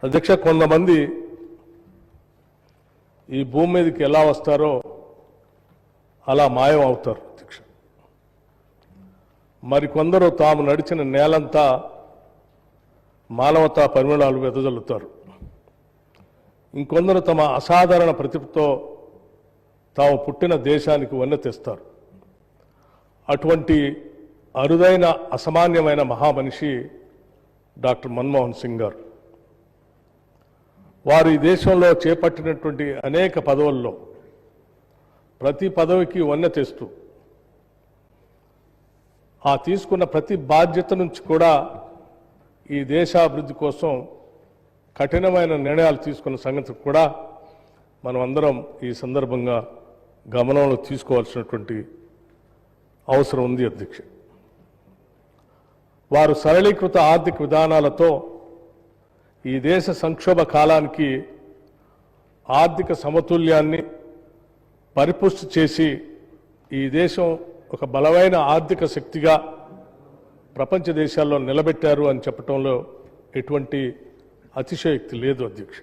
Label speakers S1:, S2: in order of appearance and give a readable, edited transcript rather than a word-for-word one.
S1: అధ్యక్ష, కొంతమంది ఈ భూమి మీదకి ఎలా వస్తారో అలా మాయం అవుతారు అధ్యక్ష. మరికొందరు తాము నడిచిన నేలంతా మానవతా పరిమళాలు వెదజల్లుతారు. ఇంకొందరు తమ అసాధారణ ప్రతిభతో తాము పుట్టిన దేశానికి వన్నె తెస్తారు. అటువంటి అరుదైన అసామాన్యమైన మహామనిషి డాక్టర్ మన్మోహన్ సింగ్ గారు. వారు ఈ దేశంలో చేపట్టినటువంటి అనేక పదవుల్లో ప్రతి పదవికి వన్నె తెస్తూ ఆ తీసుకున్న ప్రతి బాధ్యత నుంచి కూడా ఈ దేశాభివృద్ధి కోసం కఠినమైన నిర్ణయాలు తీసుకున్న సంగతి కూడా మనం అందరం ఈ సందర్భంగా గమనంలో తీసుకోవాల్సినటువంటి అవసరం ఉంది అధ్యక్ష. వారు సరళీకృత ఆర్థిక విధానాలతో ఈ దేశ సంక్షోభ కాలానికి ఆర్థిక సమతుల్యాన్ని పరిపుష్టి చేసి ఈ దేశం ఒక బలమైన ఆర్థిక శక్తిగా ప్రపంచ దేశాల్లో నిలబెట్టారు అని చెప్పడంలో ఎటువంటి అతిశయోక్తి లేదు అధ్యక్ష.